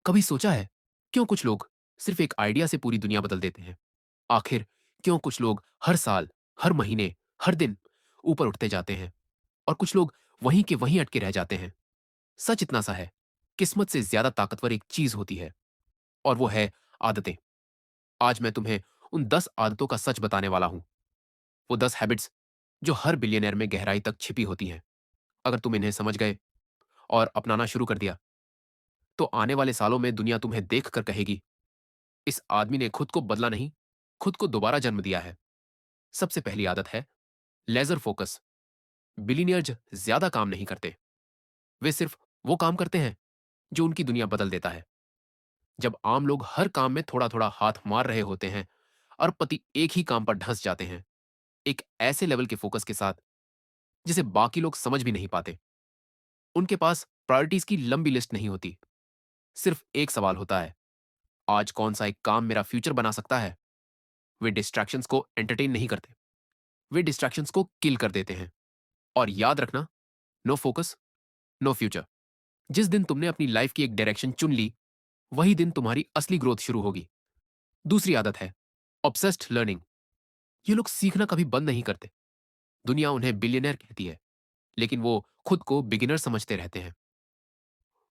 कभी सोचा है क्यों कुछ लोग सिर्फ एक आइडिया से पूरी दुनिया बदल देते हैं? आखिर क्यों कुछ लोग हर साल, हर महीने, हर दिन ऊपर उठते जाते हैं और कुछ लोग वहीं के वहीं अटके रह जाते हैं? सच इतना सा है, किस्मत से ज्यादा ताकतवर एक चीज होती है और वो है आदतें। आज मैं तुम्हें उन 10 आदतों का सच बताने वाला हूं। वो 10 हैबिट्स जो हर बिलियनर में गहराई तक छिपी होती हैं। अगर तुम इन्हें समझ गए और अपनाना शुरू कर दिया, तो आने वाले सालों में दुनिया तुम्हें देख कर कहेगी, इस आदमी ने खुद को बदला नहीं, खुद को दोबारा जन्म दिया है। सबसे पहली आदत है लेजर फोकस। बिलीनियर्स ज्यादा काम नहीं करते, वे सिर्फ वो काम करते हैं जो उनकी दुनिया बदल देता है। जब आम लोग हर काम में थोड़ा थोड़ा हाथ मार रहे होते हैं, अरबपति एक ही काम पर ढंस जाते हैं, एक ऐसे लेवल के फोकस के साथ जिसे बाकी लोग समझ भी नहीं पाते। उनके पास प्रायोरिटीज की लंबी लिस्ट नहीं होती, सिर्फ एक सवाल होता है, आज कौन सा एक काम मेरा फ्यूचर बना सकता है। वे डिस्ट्रैक्शंस को एंटरटेन नहीं करते, वे डिस्ट्रैक्शंस को किल कर देते हैं। और याद रखना, नो फोकस नो फ्यूचर। जिस दिन तुमने अपनी लाइफ की एक डायरेक्शन चुन ली, वही दिन तुम्हारी असली ग्रोथ शुरू होगी। दूसरी आदत है ऑब्सेस्ड लर्निंग। ये लोग सीखना कभी बंद नहीं करते। दुनिया उन्हें बिलियनर कहती है, लेकिन वो खुद को बिगिनर समझते रहते हैं।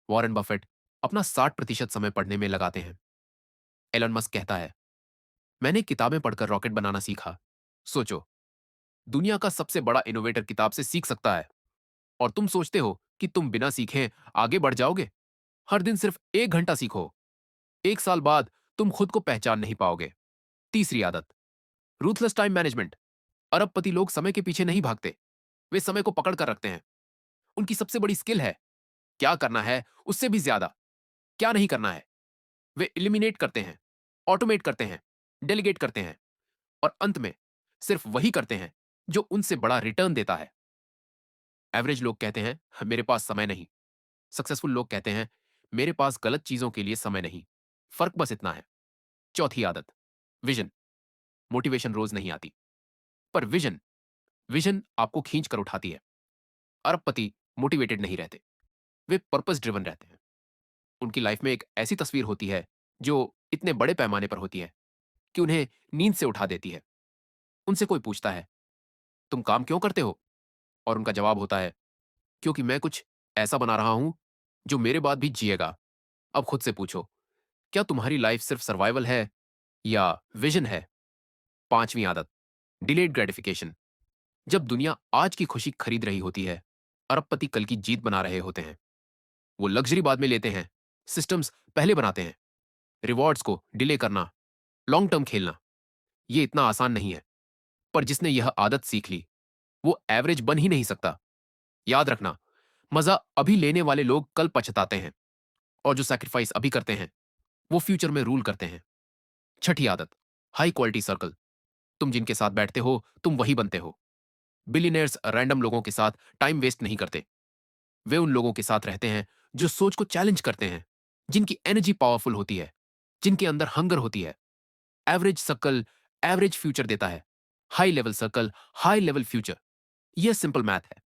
वॉरेन बफेट अपना 60% समय पढ़ने में लगाते हैं। एलन मस्क कहता है, मैंने किताबें पढ़कर रॉकेट बनाना सीखा। सोचो, दुनिया का सबसे बड़ा इनोवेटर किताब से सीख सकता है, और तुम सोचते हो कि तुम बिना सीखे आगे बढ़ जाओगे। हर दिन सिर्फ 1 घंटा सीखो, 1 साल बाद तुम खुद को पहचान नहीं पाओगे। तीसरी आदत, रूथलेस टाइम मैनेजमेंट। अरबपति लोग समय के पीछे नहीं भागते, वे समय को पकड़ कर रखते हैं। उनकी सबसे बड़ी स्किल है क्या करना है उससे भी ज्यादा क्या नहीं करना है। वे इलिमिनेट करते हैं, ऑटोमेट करते हैं, डेलीगेट करते हैं, और अंत में सिर्फ वही करते हैं जो उनसे बड़ा रिटर्न देता है। एवरेज लोग कहते हैं मेरे पास समय नहीं, सक्सेसफुल लोग कहते हैं मेरे पास गलत चीजों के लिए समय नहीं। फर्क बस इतना है। चौथी आदत, विजन। मोटिवेशन रोज नहीं आती, पर विजन विजन आपको खींच कर उठाती है। अरबपति मोटिवेटेड नहीं रहते, वे पर्पस ड्रिवन रहते हैं। उनकी लाइफ में एक ऐसी तस्वीर होती है जो इतने बड़े पैमाने पर होती है कि उन्हें नींद से उठा देती है। उनसे कोई पूछता है, तुम काम क्यों करते हो? और उनका जवाब होता है, क्योंकि मैं कुछ ऐसा बना रहा हूं जो मेरे बाद भी जिएगा। अब खुद से पूछो, क्या तुम्हारी लाइफ सिर्फ सर्वाइवल है या विजन है? पांचवी आदत, डिलेड ग्रेटिफिकेशन। जब दुनिया आज की खुशी खरीद रही होती है, अरबपति कल की जीत बना रहे होते हैं। वो लग्जरी बाद में लेते हैं, सिस्टम्स पहले बनाते हैं। रिवॉर्ड्स को डिले करना, लॉन्ग टर्म खेलना, ये इतना आसान नहीं है। पर जिसने यह आदत सीख ली, वो एवरेज बन ही नहीं सकता। याद रखना, मजा अभी लेने वाले लोग कल पछताते हैं, और जो सैक्रिफाइस अभी करते हैं, वो फ्यूचर में रूल करते हैं। छठी आदत, हाई क्वालिटी सर्कल। तुम जिनके साथ बैठते हो, तुम वही बनते हो। बिलियनर्स रैंडम लोगों के साथ टाइम वेस्ट नहीं करते, वे उन लोगों के साथ रहते हैं जो सोच को चैलेंज करते हैं, जिनकी एनर्जी पावरफुल होती है, जिनके अंदर हंगर होती है। एवरेज सर्कल एवरेज फ्यूचर देता है, high level circle high level future. यह सिंपल मैथ है।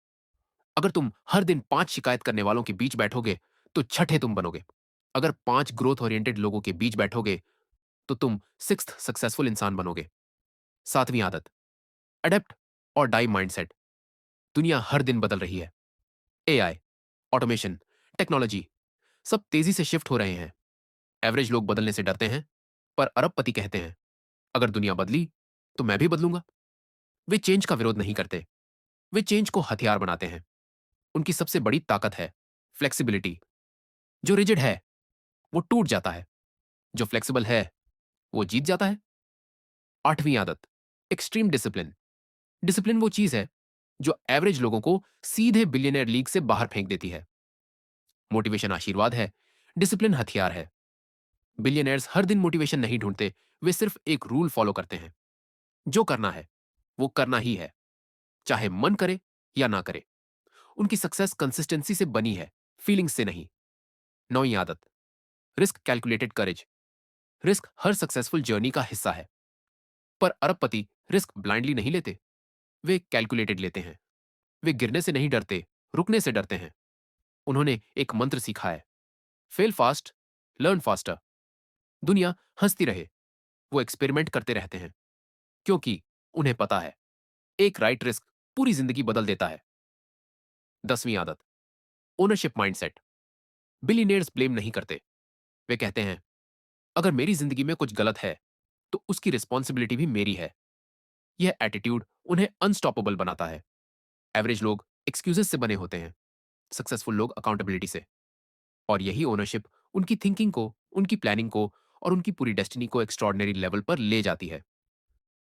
अगर तुम हर दिन 5 शिकायत करने वालों के बीच बैठोगे, तो छठे तुम बनोगे। अगर 5 ग्रोथ ओरिएंटेड लोगों के बीच बैठोगे, तो तुम सिक्स्थ सक्सेसफुल इंसान बनोगे। सातवीं आदत, अडेप्ट और डाई माइंडसेट। दुनिया हर दिन बदल रही है। एआई, ऑटोमेशन, टेक्नोलॉजी, सब तेजी से शिफ्ट हो रहे हैं। एवरेज लोग बदलने से डरते हैं, पर अरबपति कहते हैं, अगर दुनिया बदली तो मैं भी बदलूंगा। वे चेंज का विरोध नहीं करते, वे चेंज को हथियार बनाते हैं। उनकी सबसे बड़ी ताकत है फ्लेक्सिबिलिटी। जो रिजिड है वो टूट जाता है, जो फ्लेक्सिबल है वो जीत जाता है। आठवीं आदत, एक्सट्रीम डिसिप्लिन। डिसिप्लिन वो चीज है जो एवरेज लोगों को सीधे बिलियनर लीग से बाहर फेंक देती है। मोटिवेशन आशीर्वाद है, डिसिप्लिन हथियार है। बिलियनर्स हर दिन मोटिवेशन नहीं ढूंढते, वे सिर्फ एक रूल फॉलो करते हैं। जो करना है वो करना ही है, चाहे मन करे या ना करे। उनकी सक्सेस कंसिस्टेंसी से बनी है, फीलिंग्स से नहीं। नौवीं आदत, रिस्क कैलकुलेटेड करेज। रिस्क हर सक्सेसफुल जर्नी का हिस्सा है, पर अरबपति रिस्क ब्लाइंडली नहीं लेते, वे कैलकुलेटेड लेते हैं। वे गिरने से नहीं डरते, रुकने से डरते हैं। उन्होंने एक मंत्र सीखा है, फेल फास्ट लर्न फास्टर। दुनिया हंसती रहे, वो एक्सपेरिमेंट करते रहते हैं, क्योंकि उन्हें पता है एक राइट रिस्क पूरी जिंदगी बदल देता है। 10वीं आदत, ओनरशिप माइंडसेट। बिलीनियर्स ब्लेम नहीं करते। वे कहते हैं, अगर मेरी जिंदगी में कुछ गलत है तो उसकी रिस्पॉन्सिबिलिटी भी मेरी है। यह एटीट्यूड उन्हें अनस्टॉपेबल बनाता है। एवरेज लोग एक्सक्यूजेस से बने होते हैं, सक्सेसफुल लोग अकाउंटेबिलिटी से। और यही ओनरशिप उनकी थिंकिंग को, उनकी प्लानिंग को और उनकी पूरी डेस्टिनी को एक्स्ट्रॉर्डनरी लेवल पर ले जाती है।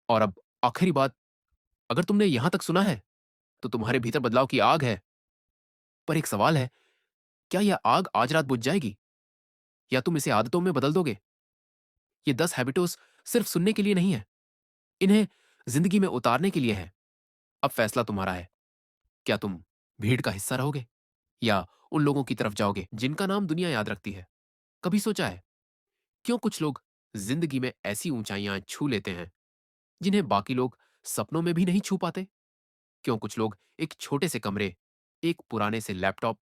और अब आखिरी बात, अगर तुमने यहां तक सुना है तो तुम्हारे भीतर बदलाव की आग है। पर एक सवाल है, क्या यह आग आज रात बुझ जाएगी या तुम इसे आदतों में बदल दोगे? ये 10 हैबिटोस सिर्फ सुनने के लिए नहीं है, इन्हें जिंदगी में उतारने के लिए है। अब फैसला तुम्हारा है। क्या तुम भीड़ का हिस्सा रहोगे या उन लोगों की तरफ जाओगे जिनका नाम दुनिया याद रखती है? कभी सोचा है क्यों कुछ लोग जिंदगी में ऐसी ऊंचाइयां छू लेते हैं जिन्हें बाकी लोग सपनों में भी नहीं छू पाते? क्यों कुछ लोग एक छोटे से कमरे, एक पुराने से लैपटॉप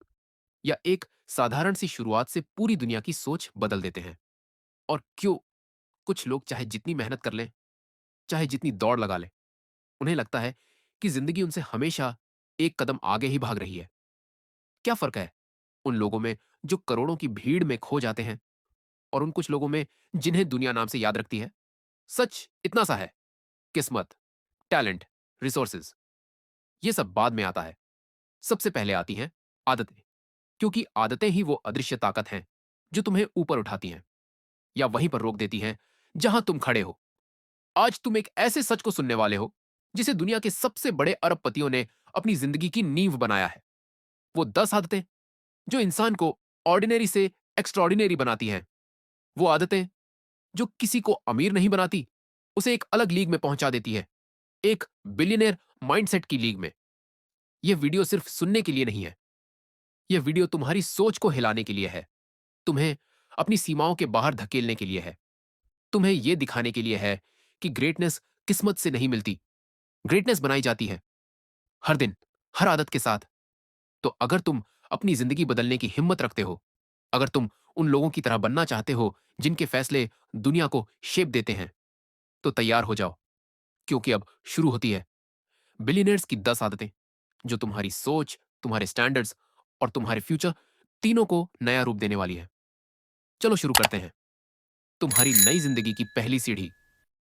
या एक साधारण सी शुरुआत से पूरी दुनिया की सोच बदल देते हैं? और क्यों कुछ लोग चाहे जितनी मेहनत कर लें, चाहे जितनी दौड़ लगा लें, उन्हें लगता है कि जिंदगी उनसे हमेशा एक कदम आगे ही भाग रही है? क्या फर्क है उन लोगों में जो करोड़ों की भीड़ में खो जाते हैं और उन कुछ लोगों में जिन्हें दुनिया नाम से याद रखती है? सच इतना सा है, किस्मत, टैलेंट, रिसोर्सेज, ये सब बाद में आता है। सबसे पहले आती हैं आदतें, क्योंकि आदतें ही वो अदृश्य ताकत हैं जो तुम्हें ऊपर उठाती हैं या वहीं पर रोक देती हैं जहां तुम खड़े हो। आज तुम एक ऐसे सच को सुनने वाले हो जिसे दुनिया के सबसे बड़े अरबपतियों ने अपनी जिंदगी की नींव बनाया है। वो 10 आदतें जो इंसान को ऑर्डिनरी से एक्स्ट्रॉर्डिनरी बनाती हैं। वो आदतें जो किसी को अमीर नहीं बनाती, उसे एक अलग लीग में पहुंचा देती है, एक बिलियनियर माइंडसेट की लीग में। यह वीडियो सिर्फ सुनने के लिए नहीं है, यह वीडियो तुम्हारी सोच को हिलाने के लिए है, तुम्हें अपनी सीमाओं के बाहर धकेलने के लिए है, तुम्हें यह दिखाने के लिए है कि ग्रेटनेस किस्मत से नहीं मिलती, ग्रेटनेस बनाई जाती है हर दिन, हर आदत के साथ। तो अगर तुम अपनी जिंदगी बदलने की हिम्मत रखते हो, अगर तुम उन लोगों की तरह बनना चाहते हो जिनके फैसले दुनिया को शेप देते हैं, तो तैयार हो जाओ, क्योंकि अब शुरू होती है बिलियनियर्स की 10 आदतें जो तुम्हारी सोच, तुम्हारे स्टैंडर्ड्स और तुम्हारे फ्यूचर तीनों को नया रूप देने वाली है। चलो शुरू करते हैं। तुम्हारी नई जिंदगी की पहली सीढ़ी,